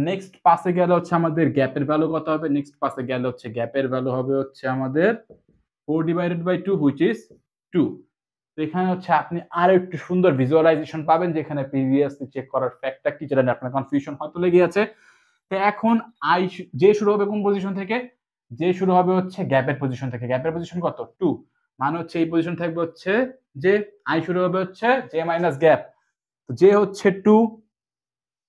Next পাসে গেলে হচ্ছে আমাদের গ্যাপের ভ্যালু কত হবে? নেক্সট পাসে গেলে হচ্ছে গ্যাপের ভ্যালু হবে হচ্ছে আমাদের 4/2 হুইচ ইজ 2। তো এখানে হচ্ছে আপনি আরো একটু সুন্দর ভিজুয়ালাইজেশন পাবেন যেখানে প্রিভিয়াসলি চেক করার ফ্যাক্টটা কি যেটা আপনার কনফিউশন হয়তো লেগে আছে। তো এখন আই যে শুরু হবে কোন পজিশন থেকে? যে শুরু হবে হচ্ছে গ্যাপের পজিশন থেকে। গ্যাপের পজিশন কত? 2। মানে হচ্ছে এই পজিশন থাকবে হচ্ছে যে আই শুরু হবে হচ্ছে জে মাইনাস গ্যাপ। তো যে হচ্ছে 2,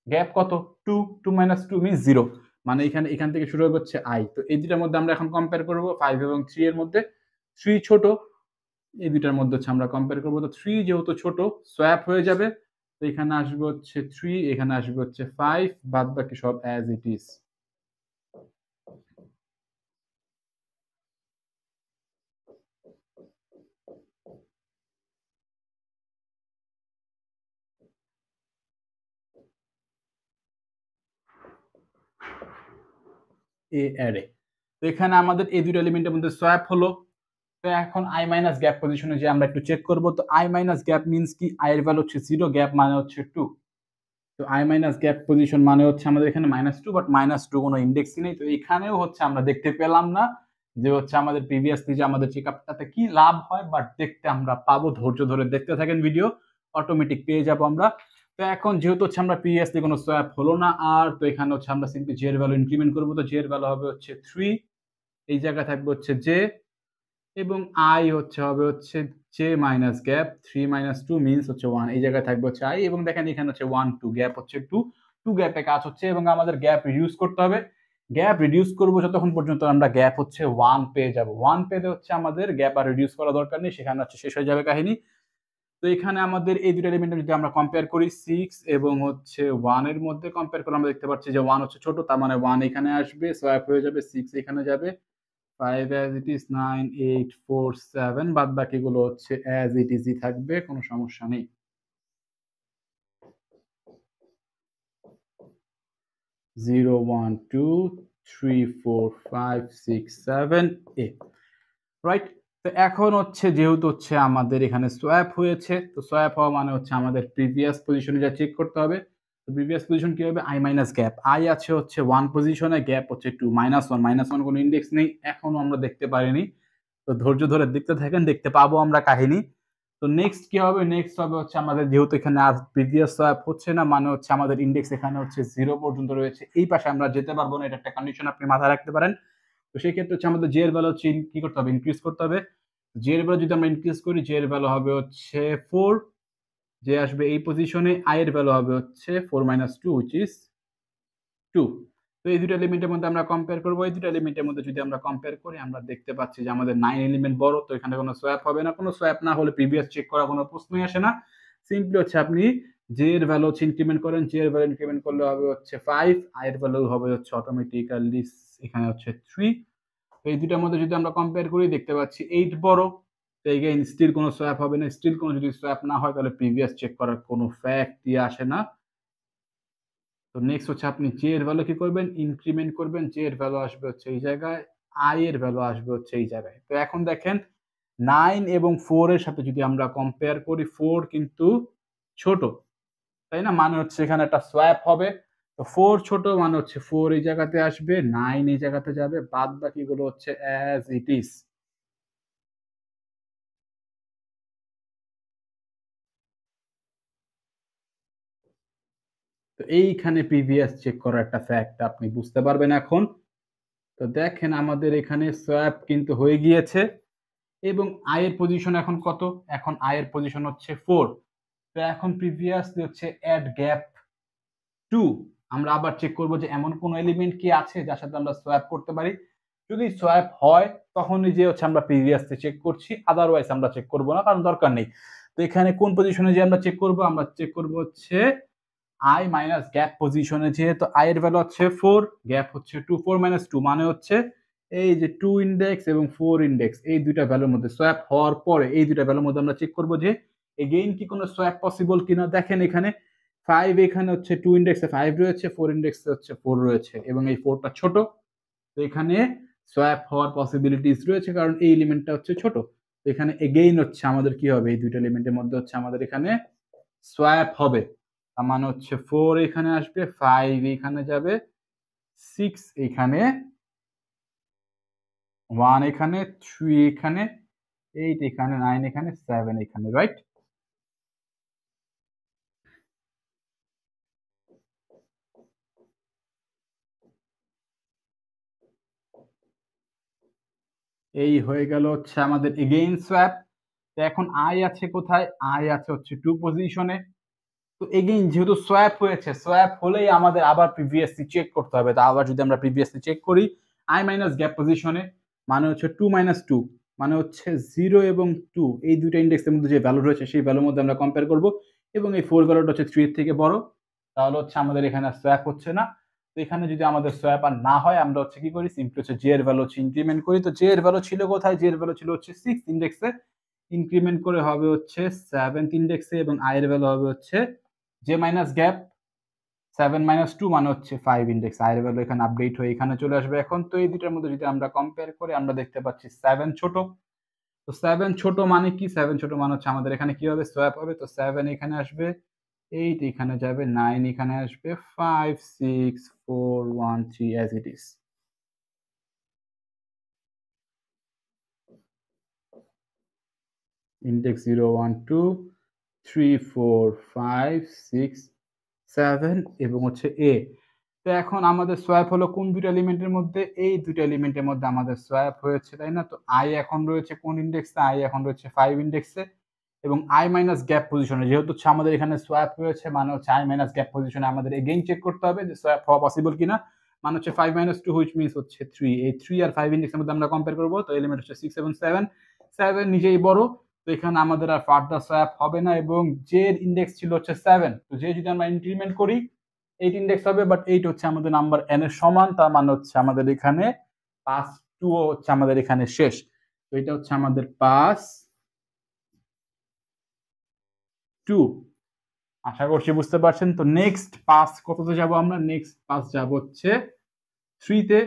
গ্যাপ কত? 2, 2 মাইনাস 2 মিন্স 0। মানে এখান থেকে শুরু হবে হচ্ছে আই। তো এই দুটার মধ্যে আমরা এখন কম্পেয়ার করব 5 এবং 3 এর মধ্যে। 3 ছোট, এই দুটার মধ্যে হচ্ছে আমরা কম্পেয়ার করবো। তো 3 যেহেতু ছোট সোয়াপ হয়ে যাবে। তো এখানে আসবে হচ্ছে 3, এখানে আসবে হচ্ছে 5, বাদ বাকি সব as it is. A array. তো এখানে আমাদের এই দুটো এলিমেন্টের মধ্যে সোয়াপ হলো। তো এখন আই মাইনাস গ্যাপ পজিশনে যে আমরা একটু চেক করব। তো আই মাইনাস গ্যাপ মিন্স কি? আই এর ভ্যালু হচ্ছে 0, গ্যাপ মানে হচ্ছে 2। তো আই মাইনাস গ্যাপ পজিশন মানে হচ্ছে আমাদের এখানে -2, বাট -2 কোনো ইন্ডেক্সই নেই। তো এখানেও হচ্ছে আমরা দেখতে পেলাম না যে হচ্ছে আমাদের প্রিভিয়াসলি যে আমাদের চেকআপটাতে কি লাভ হয়, বাট দেখতে আমরা পাবো। ধৈর্য ধরে দেখতে থাকেন ভিডিও, অটোমেটিক পেয়ে যাবো আমরা। তো এখন যেহেতু হচ্ছে আমরা প্রিভিয়াসলি কোনো সোয়াপ হলো না আর, তো এখানে হচ্ছে আমরা সিম্পলি জে এর ভ্যালু ইনক্রিমেন্ট করবো। তো জে এর ভ্যালু হবে হচ্ছে 3, এই জায়গায় থাকবে হচ্ছে জে, এবং আই হবে হচ্ছে J minus gap 3 minus 2 means হচ্ছে 1, এই জায়গায় থাকবে হচ্ছে আই, এবং দেখেন এখানে হচ্ছে 1 2, গ্যাপ হচ্ছে 2 গ্যাপে কাজ হচ্ছে, এবং আমাদের গ্যাপ রিডিউস করতে হবে। গ্যাপ রিডিউস করবো যতক্ষণ পর্যন্ত আমরা গ্যাপ হচ্ছে 1 পেয়ে যাব। 1 পেলে হচ্ছে আমাদের গ্যাপ আর রিডিউস করা দরকার নেই, সেখানে হচ্ছে শেষ হয়ে যাবে কাহিনী। তো এখানে আমাদের এই দুটো এলিমেন্ট যদি আমরা কম্পেয়ার করি 6 এবং হচ্ছে 1 এর মধ্যে কম্পেয়ার করলে আমরা দেখতে পাচ্ছি যে 1 হচ্ছে ছোট, তার মানে 1 এখানে আসবে, সোয়াপ হয়ে যাবে, 6 এখানে যাবে, 5 as it is, 9 8 4 7, বাদ বাকিগুলো হচ্ছে as it is ই থাকবে, কোনো সমস্যা নেই। 0 1 2 3 4 5 6 7 8, রাইট। তো এখন হচ্ছে যেহেতু হচ্ছে আমাদের এখানে সোয়াপ হয়েছে, তো সোয়াপ হওয়া মানে হচ্ছে আমাদের প্রিভিয়াস পজিশনে যা চেক করতে হবে। তো প্রিভিয়াস পজিশন কি হবে? I minus gap. আই আছে হচ্ছে 1 পজিশনে, গ্যাপ হচ্ছে 2, -1 কোনো ইন্ডেক্স নেই, এখনো আমরা দেখতে পারিনি। তো ধৈর্য ধরে দেখতে থাকেন, দেখতে পাবো আমরা কাহিনী। তো নেক্সট কি হবে? নেক্সট হবে হচ্ছে আমাদের যেহেতু এখানে আর প্রিভিয়াস সোয়াপ হচ্ছে না, মানে হচ্ছে আমাদের ইন্ডেক্স এখানে হচ্ছে 0 পর্যন্ত রয়েছে, এই পাশে আমরা যেতে পারবো না, এটা একটা কন্ডিশন আপনি মাথায় রাখতে পারেন। তো সেই ক্ষেত্রে হচ্ছে আমাদের জে এর ভ্যালু হচ্ছে কি করতে হবে? ইনক্রিজ করতে হবে। জে এর ভ্যালু যদি আমরা ইনক্রিজ করি, জে এর ভ্যালু হবে হচ্ছে 4, জে আসবে এই পজিশনে, আই এর ভ্যালু হবে হচ্ছে 4 - 2 হুইচ ইজ 2। তো এই দুটো এলিমেন্টের মধ্যে আমরা কম্পেয়ার করব। এই দুটো এলিমেন্টের মধ্যে যদি আমরা কম্পেয়ার করি, আমরা দেখতে পাচ্ছি যে আমাদের 9 এলিমেন্ট বড়, তো এখানে কোনো সোয়াপ হবে না। কোনো সোয়াপ না হলে প্রিভিয়াস চেক করার কোনো প্রশ্নই আসে না। সিম্পলি হচ্ছে আপনি জে এর ভ্যালু হচ্ছে ইনক্রিমেন্ট করেন, জে এর ভ্যালু ইনক্রিমেন্ট করলে হবে হচ্ছে 5, আই এর ভ্যালু হবে হচ্ছে অটোমেটিক্যালি এখানে হচ্ছে 3। তো এই দুটার মধ্যে যদি আমরা কম্পেয়ার করি, দেখতে পাচ্ছি 8 বড়। তো এগেইন স্টিল কোনো সোয়াপ হবে না। স্টিল কোনো যদি সোয়াপ না হয়, তাহলে প্রিভিয়াস চেক করার কোনো ফ্যাক্টই আসে না। তো নেক্সট হচ্ছে আপনি জে এর ভ্যালু কি করবেন? ইনক্রিমেন্ট করবেন। জে এর ভ্যালু আসবে হচ্ছে এই জায়গায়, আই এর ভ্যালু আসবে হচ্ছে এই জায়গায়। তো এখন দেখেন 9 এবং 4 এর সাথে যদি আমরা কম্পেয়ার করি, 4 কিন্তু ছোট, তাই না? মানে হচ্ছে এখানে একটা সোয়াপ হবে। তো 4 ছোট মানে হচ্ছে 4 এই জায়গাতে আসবে, 9 এই জায়গাতে যাবে, বাদ বাকিগুলো হচ্ছে অ্যাজ ইট ইজ। তো এইখানে প্রিভিয়াস চেক করার একটা ফ্যাক্ট আপনি বুঝতে পারবেন এখন। তো দেখেন আমাদের এখানে সোয়াপ কিন্তু হয়ে গিয়েছে, এবং আই এর পজিশন এখন কত? এখন আই এর পজিশন হচ্ছে 4। তো এখন প্রিভিয়াসলি হচ্ছে অ্যাড গ্যাপ 2, আমরা আবার চেক করব যে এমন কোন এলিমেন্ট কি আছে যার সাথে আমরা সোয়াপ করতে পারি। যদি সোয়াপ হয়, তখনই যে হচ্ছে আমরা প্রিভিয়াসলি চেক করছি, আদারওয়াইজ আমরা চেক করব না, কারণ দরকার নেই। তো এখানে কোন পজিশনে যে আমরা চেক করব? আমরা চেক করব হচ্ছে আই মাইনাস গ্যাপ পজিশনে, যেহেতু আই এর ভ্যালু হচ্ছে 4, গ্যাপ হচ্ছে 2, 4 - 2 মানে হচ্ছে এই যে 2 ইনডেক্স এবং 4 ইনডেক্স, এই দুইটা ভ্যালুর মধ্যে সোয়াপ হওয়ার পরে এই দুইটা ভ্যালুর মধ্যে আমরা চেক করব যে এগেইন কি কোনো সোয়াপ পসিবল কিনা। দেখেন এখানে 5, এখানে হচ্ছে 2 ইনডেক্সে 5 রয়েছে, 4 ইনডেক্সে হচ্ছে 4 রয়েছে, এবং এই 4টা ছোট। তো এখানে সোয়াপ হওয়ার পসিবিলিটিস রয়েছে, কারণ এই এলিমেন্টটা হচ্ছে ছোট। তো এখানে এগেইন হচ্ছে আমাদের কি হবে? এই দুইটা এলিমেন্টের মধ্যে হচ্ছে আমাদের এখানে সোয়াপ হবে। তার মানে হচ্ছে 4 এখানে আসবে, 5 এখানে যাবে, 6 এখানে, 1 এখানে, 3 এখানে, 8 এখানে, 9 এখানে, 7 এখানে, রাইট? এই হয়ে গেল হচ্ছে আমাদের এগেইন সোয়াপ। তো এখন আই আছে কোথায়? আই আছে হচ্ছে 2 পজিশনে। তো এগেইন যেহেতু সোয়াপ হয়েছে, সোয়াপ হলেই আমাদের আবার প্রিভিয়াসলি চেক করতে হবে। তো আবার যদি আমরা প্রিভিয়াসলি চেক করি, আই মাইনাস গ্যাপ পজিশনে মানে হচ্ছে 2 মাইনাস 2 মানে হচ্ছে 0 এবং 2, এই দুইটা ইন্ডেক্সের মধ্যে যে ভ্যালু রয়েছে সেই ভ্যালুর মধ্যে আমরা কম্পেয়ার করব, এবং এই 4 ভ্যালুটা হচ্ছে 3 এর থেকে বড়, তাহলে হচ্ছে আমাদের এখানে সোয়াপ হচ্ছে না। তো এখানে যদি আমাদের সোয়াপ আর না হয়, আমরা হচ্ছে কি করি, সিম্পলি হচ্ছে জে এর ভ্যালু হচ্ছে ইনক্রিমেন্ট করি। তো জে এর ভ্যালু ছিল কোথায়? জে এর ভ্যালু ছিল হচ্ছে 6 ইন্ডেক্সে, ইনক্রিমেন্ট করে হবে হচ্ছে 7th ইন্ডেক্সে, এবং আই এর ভ্যালু হবে হচ্ছে জে মাইনাস গ্যাপ 7 মাইনাস 2 মানে হচ্ছে 5 ইন্ডেক্স। আই এর ভ্যালু এখানে আপডেট হয়ে এখানে চলে আসবে এখন। তো এই দুটার মধ্যে যদি আমরা কম্পেয়ার করি, আমরা দেখতে পাচ্ছি 7 ছোট। তো 7 ছোট মানে কি? 7 ছোট মানে হচ্ছে আমাদের এখানে কি হবে? সোয়াপ হবে। তো 7 এখানে আসবে, 8 এখানে যাবে, 9 এখানে আসবে, 5 6 4 1 3 অ্যাজ ইট ইজ। ইন্ডেক্স 0 1 2 3 4 5 6 7 এবং হচ্ছে এ। তো এখন আমাদের সোয়াপ হলো কোন দুইটা এলিমেন্টের মধ্যে? এই দুইটা এলিমেন্টের মধ্যে আমাদের সোয়াপ হয়েছে, তাই না? তো আই এখন রয়েছে কোন ইন্ডেক্সে? আই এখন রয়েছে 5 ইন্ডেক্সে, এবং আই মাইনাস গ্যাপ পজিশনে। যেহেতু হচ্ছে আমাদের এখানে সোয়াপ হয়েছে, মানে হচ্ছে আই মাইনাস গ্যাপ পজিশনে আমাদের এগেইন চেক করতে হবে যে সোয়াপ হওয়া পসিবল কিনা। মানে হচ্ছে 5 মাইনাস 2 হুইচ মিনস হচ্ছে 3। এই 3 আর 5 ইন্ডেক্সের মধ্যে আমরা কম্পেয়ার করবো। তো এলিমেন্ট হচ্ছে 6 এবং 7, 7 নিজেই বড়। তো এখানে আমাদের আর ফার্দার সোয়াপ হবে না, এবং জে এর ইন্ডেক্স ছিল হচ্ছে 7। তো জে যদি আমরা ইনক্রিমেন্ট করি, 8 ইন্ডেক্স হবে, বাট 8 হচ্ছে আমাদের নাম্বার n এর সমান। তার মানে হচ্ছে আমাদের এখানে পাস 2 হচ্ছে আমাদের এখানে শেষ। তো এটা হচ্ছে আমাদের পাস 2। আশা করছি বুঝতে পারছেন। তো নেক্সট পাস কততে যাব আমরা? নেক্সট পাস যাব হচ্ছে 3 তে।